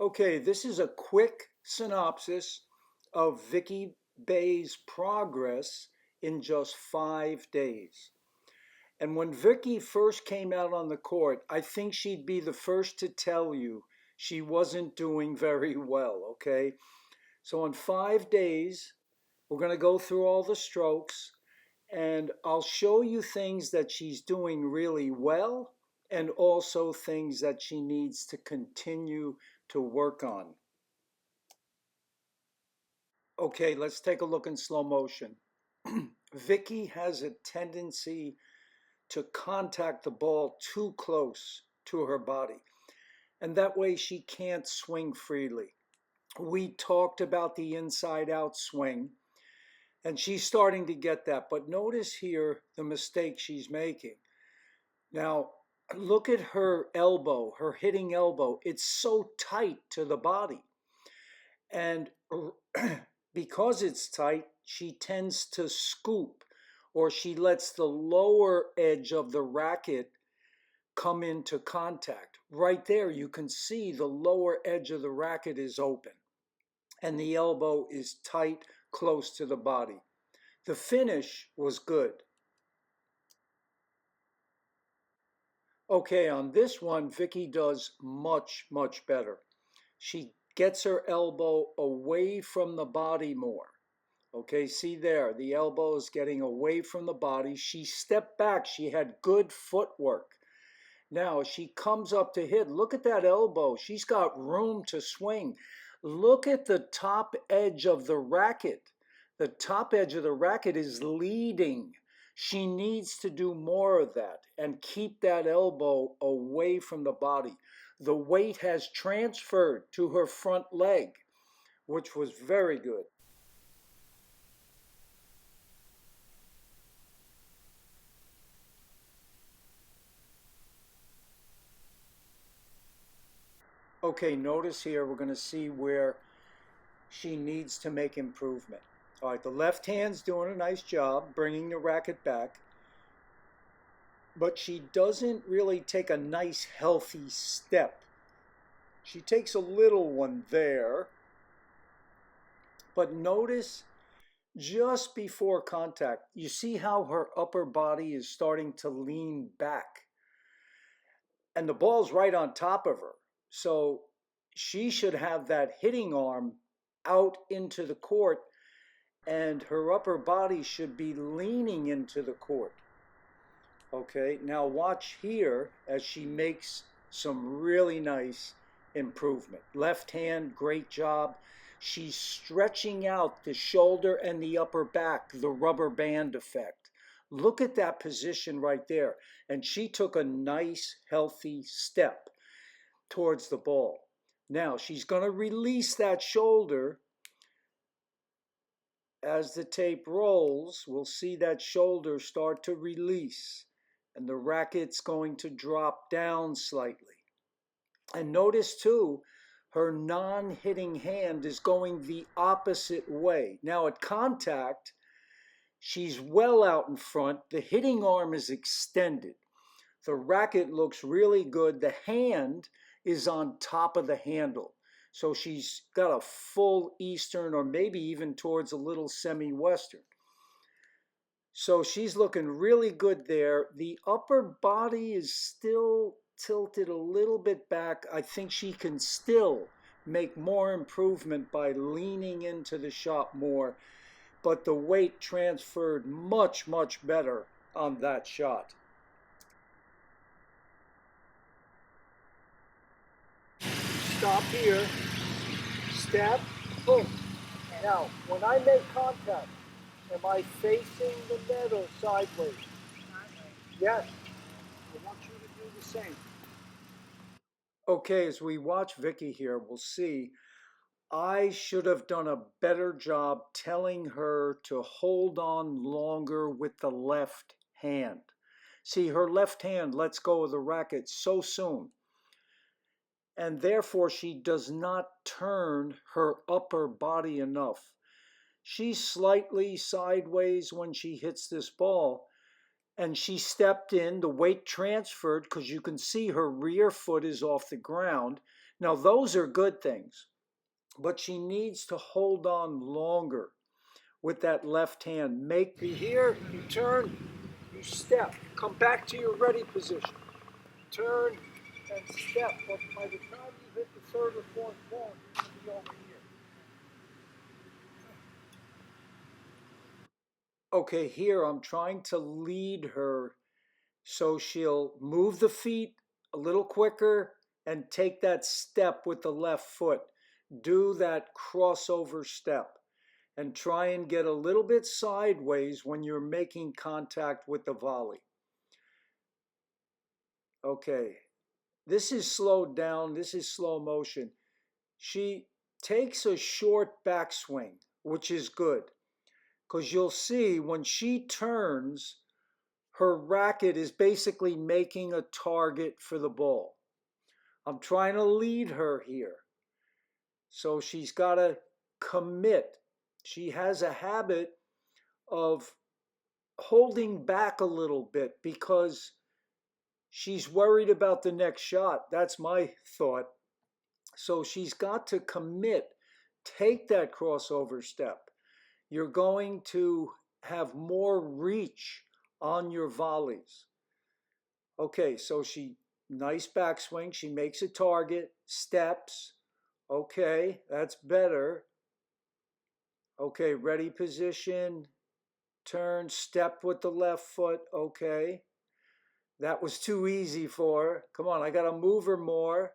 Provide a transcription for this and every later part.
Okay, this is a quick synopsis of Vicky Bay's progress in just 5 days. And when Vicky first came out on the court, I think she'd be the first to tell you she wasn't doing very well, okay? So in 5 days, we're going to go through all the strokes and I'll show you things that she's doing really well and also things that she needs to continue to work on. Okay, let's take a look in slow motion. Vicky has a tendency to contact the ball too close to her body, and that way she can't swing freely. We talked about the inside out swing, and she's starting to get that, but notice here the mistake she's making. Now, look at her elbow, her hitting elbow. It's so tight to the body. And because it's tight, she tends to scoop, or she lets the lower edge of the racket come into contact. Right there, you can see the lower edge of the racket is open and the elbow is tight, close to the body. The finish was good. Okay, on this one, Vicky does much, much better. She gets her elbow away from the body more. Okay, see there, the elbow is getting away from the body. She stepped back. She had good footwork. Now she comes up to hit. Look at that elbow. She's got room to swing. Look at the top edge of the racket. The top edge of the racket is leading. She needs to do more of that and keep that elbow away from the body. The weight has transferred to her front leg, which was very good. Okay, notice here we're going to see where she needs to make improvement. All right, the left hand's doing a nice job bringing the racket back, but she doesn't really take a nice healthy step. She takes a little one there, but notice just before contact, you see how her upper body is starting to lean back, and the ball's right on top of her. So she should have that hitting arm out into the court, and her upper body should be leaning into the court. Okay, now watch here as she makes some really nice improvement. Left hand, great job. She's stretching out the shoulder and the upper back, the rubber band effect. Look at that position right there. And she took a nice, healthy step towards the ball. Now she's going to release that shoulder. As the tape rolls, we'll see that shoulder start to release, and the racket's going to drop down slightly. And notice too, her non-hitting hand is going the opposite way. Now at contact, she's well out in front. The hitting arm is extended. The racket looks really good. The hand is on top of the handle. So she's got a full Eastern, or maybe even towards a little semi-Western. So she's looking really good there. The upper body is still tilted a little bit back. I think she can still make more improvement by leaning into the shot more, but the weight transferred much, much better on that shot. Stop here, step, boom. Now, when I make contact, am I facing the net or sideways? Yes. I want you to do the same. Okay, as we watch Vicky here, we'll see I should have done a better job telling her to hold on longer with the left hand. See, her left hand lets go of the racket so soon, and therefore she does not turn her upper body enough. She's slightly sideways when she hits this ball, and she stepped in, the weight transferred because you can see her rear foot is off the ground. Now, those are good things, but she needs to hold on longer with that left hand. Make the here, you turn, you step, come back to your ready position. Turn and step, but by the time you hit the third or fourth ball, you're going to be over here. Okay, here I'm trying to lead her so she'll move the feet a little quicker and take that step with the left foot. Do that crossover step and try and get a little bit sideways when you're making contact with the volley. Okay, this is slowed down. This is slow motion. She takes a short backswing, which is good, because you'll see when she turns, her racket is basically making a target for the ball. I'm trying to lead her here. So she's got to commit. She has a habit of holding back a little bit because she's worried about the next shot. That's my thought. So she's got to commit. Take that crossover step. You're going to have more reach on your volleys. Okay, so nice backswing. She makes a target, steps. Okay, that's better. Okay, ready position, turn, step with the left foot. Okay, that was too easy for her. Come on, I got to move her more.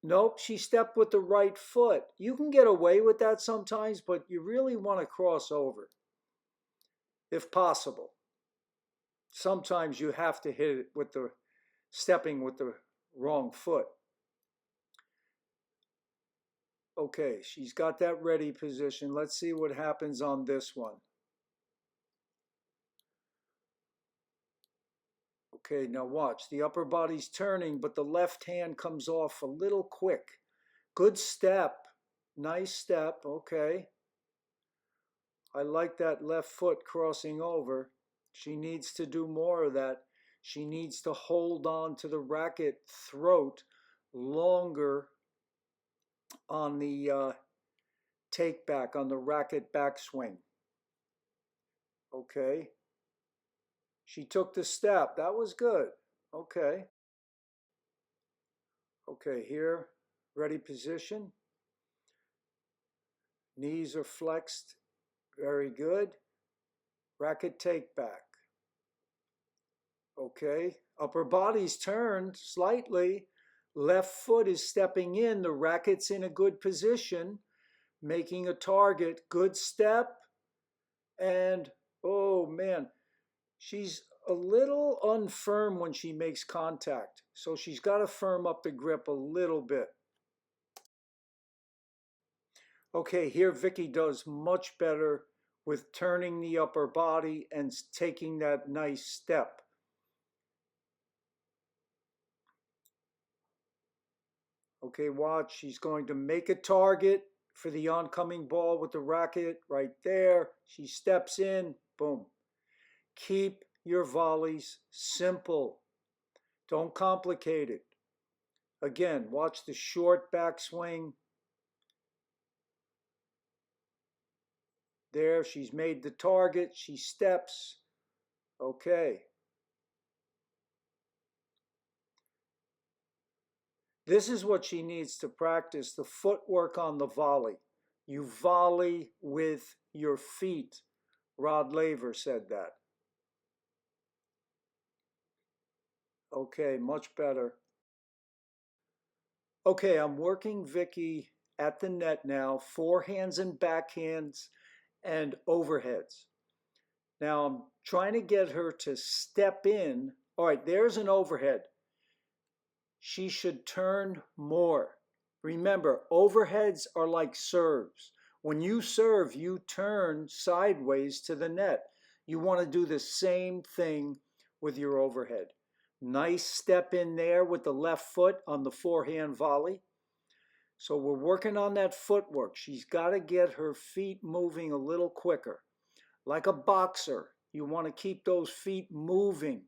Nope, she stepped with the right foot. You can get away with that sometimes, but you really want to cross over if possible. Sometimes you have to hit it with the stepping with the wrong foot. Okay, she's got that ready position. Let's see what happens on this one. Okay, now watch. The upper body's turning, but the left hand comes off a little quick. Good step. Nice step. Okay. I like that left foot crossing over. She needs to do more of that. She needs to hold on to the racket throat longer on the take back, on the racket backswing. Okay. She took the step. That was good. Okay. Okay, here, ready position. Knees are flexed. Very good. Racket take back. Okay. Upper body's turned slightly. Left foot is stepping in. The racket's in a good position, making a target. Good step. And, oh man, she's a little unfirm when she makes contact. So she's got to firm up the grip a little bit. Okay, here Vicky does much better with turning the upper body and taking that nice step. Okay, watch, she's going to make a target for the oncoming ball with the racket right there. She steps in, boom. Keep your volleys simple. Don't complicate it. Again, watch the short backswing. There, she's made the target. She steps. Okay. This is what she needs to practice, the footwork on the volley. You volley with your feet. Rod Laver said that. Okay, much better. Okay, I'm working Vicky at the net now, forehands and backhands and overheads. Now I'm trying to get her to step in. All right, there's an overhead. She should turn more. Remember, overheads are like serves. When you serve, you turn sideways to the net. You want to do the same thing with your overhead. Nice step in there with the left foot on the forehand volley. So we're working on that footwork. She's got to get her feet moving a little quicker. Like a boxer, you want to keep those feet moving.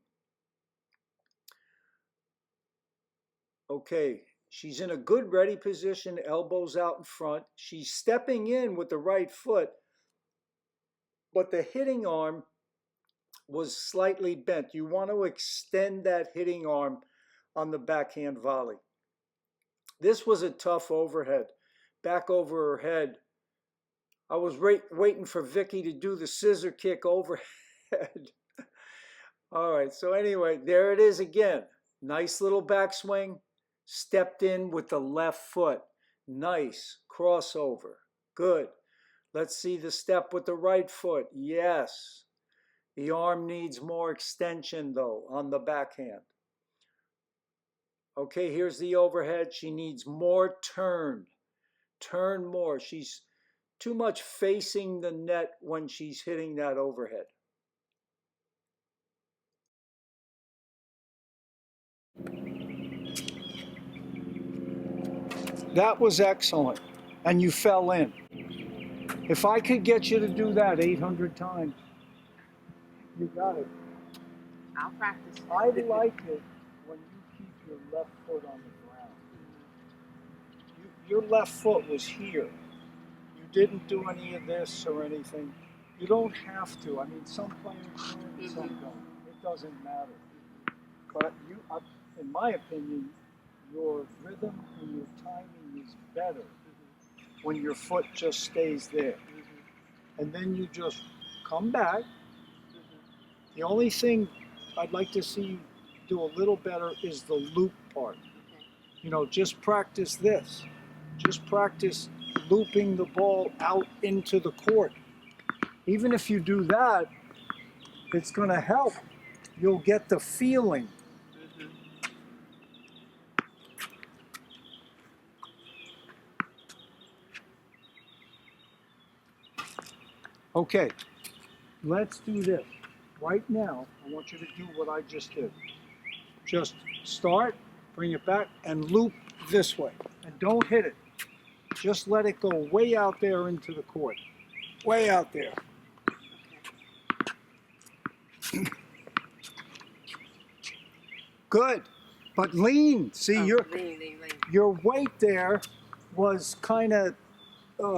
Okay, she's in a good ready position, elbows out in front. She's stepping in with the right foot, but the hitting arm was slightly bent. You want to extend that hitting arm on the backhand volley. This was a tough overhead. Back over her head. I was waiting for Vicky to do the scissor kick overhead. All right, so anyway, there it is again. Nice little backswing. Stepped in with the left foot. Nice crossover. Good. Let's see the step with the right foot. Yes. The arm needs more extension though on the backhand. Okay, here's the overhead. She needs more turn. Turn more. She's too much facing the net when she's hitting that overhead. That was excellent. And you fell in. If I could get you to do that 800 times, you got it. I'll practice. I like it when you keep your left foot on the ground. Your left foot was here. You didn't do any of this or anything. You don't have to. I mean, some players do, some don't. It doesn't matter. But you, in my opinion, your rhythm and your timing is better when your foot just stays there. And then you just come back. The only thing I'd like to see you do a little better is the loop part. You know, just practice this. Just practice looping the ball out into the court. Even if you do that, it's going to help. You'll get the feeling. Okay, let's do this. Right now, I want you to do what I just did. Just start, bring it back, and loop this way. And don't hit it. Just let it go way out there into the court. Way out there. Good. But lean. See, Lean. your weight there was kind of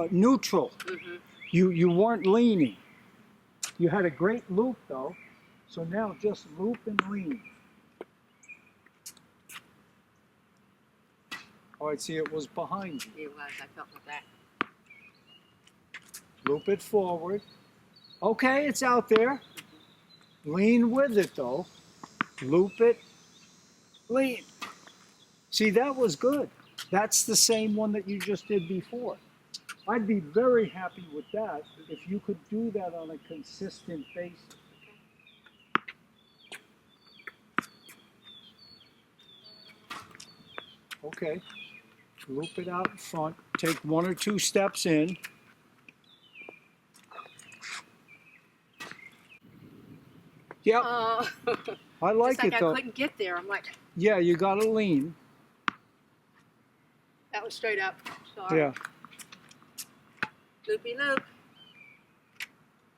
neutral. You weren't leaning. You had a great loop though. So now just loop and lean. All right, see, it was behind you. It was. I felt like that. Loop it forward. Okay, it's out there. Lean with it though. Loop it. Lean. See, that was good. That's the same one that you just did before. I'd be very happy with that if you could do that on a consistent basis. Okay. Loop it out in front. Take 1 or 2 steps in. Yep. I like it though. I couldn't get there. I'm like. Yeah, you gotta lean. That was straight up. Sorry. Yeah. Loopy loop.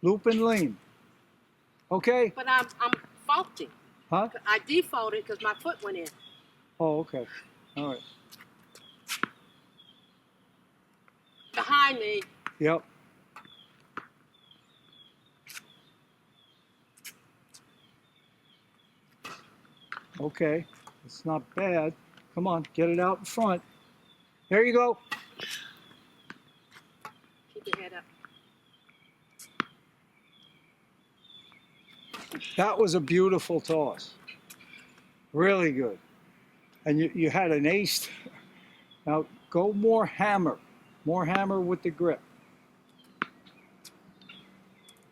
Loop and lean. Okay? But I'm faulting. Huh? I defaulted because my foot went in. Oh, okay. All right. Behind me. Yep. Okay. It's not bad. Come on, get it out in front. There you go. Keep your head up. That was a beautiful toss. Really good. And you had an ace. Now go more hammer. More hammer with the grip.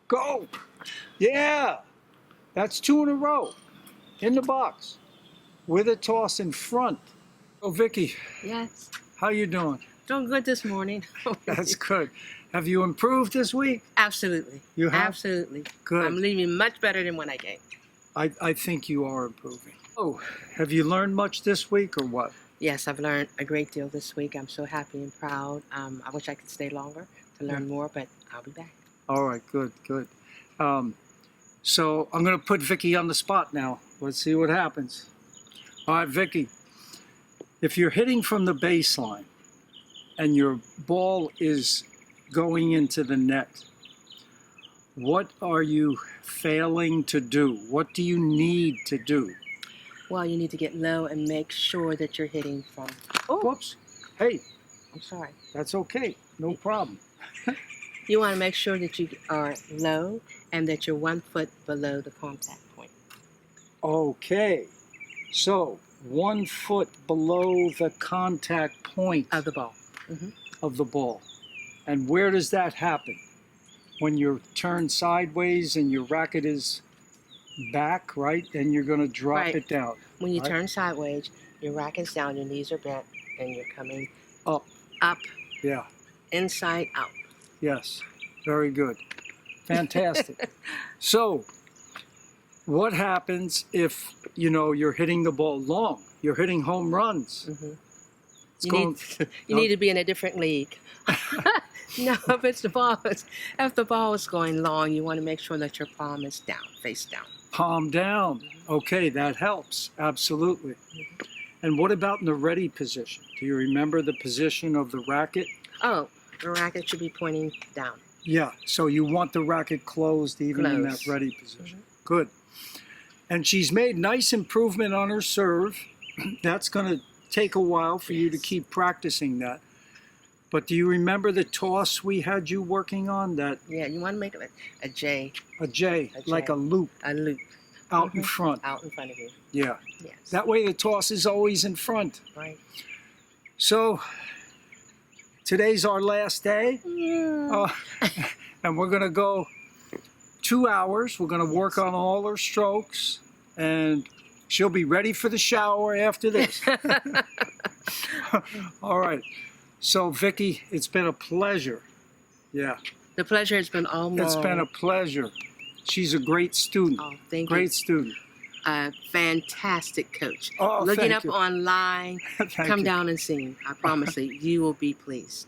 Go. Yeah. That's 2 in a row. In the box. With a toss in front. Oh, Vicky. Yes. How you doing? Doing good this morning. That's good. Have you improved this week? Absolutely. You have? Absolutely. Good. I'm leaving much better than when I came. I think you are improving. Oh, have you learned much this week or what? Yes, I've learned a great deal this week. I'm so happy and proud. I wish I could stay longer to learn more, but I'll be back. All right, good. So I'm going to put Vicky on the spot now. Let's see what happens. All right, Vicky. if you're hitting from the baseline and your ball is going into the net, what are you failing to do? What do you need to do? Well, you need to get low and make sure that you're hitting from. Oh, Whoops. Hey, I'm sorry. that's okay. No problem. You want to make sure that you are low and that you're 1 foot below the contact point. Okay. So 1 foot below the contact point Of the ball. of the ball. And where does that happen? When you're turned sideways and your racket is back, right? And you're going to drop Right. it down. When you right? turn sideways, your racket's down, your knees are bent, and you're coming Up. up, Yeah. inside out. Yes. Very good. Fantastic. So, what happens if, you're hitting the ball long? You're hitting home runs. It's You need to be in a different league. No, if the ball is going long, you want to make sure that your palm is down, face down. palm down. Okay, that helps. Absolutely. And what about in the ready position? Do you remember the position of the racket? Oh, the racket should be pointing down. Yeah, so you want the racket closed even in that ready position. Good. And she's made nice improvement on her serve. That's going to take a while for you to keep practicing that. But do you remember the toss we had you working on? That Yeah, you want to make it a J. a J, like a loop A loop. out in front. Out in front of you. Yeah. Yes. That way the toss is always in front. Right. So today's our last day. Yeah. And we're going to go 2 hours. We're going to work on all her strokes. And she'll be ready for the shower after this. All right. So, Vicki, it's been a pleasure. Yeah. The pleasure has been all mine. It's been a pleasure. She's a great student. Oh, thank Great you. student. A fantastic coach. Oh, Look it thank up you. online. Thank Come you. down and see him. I promise you will be pleased.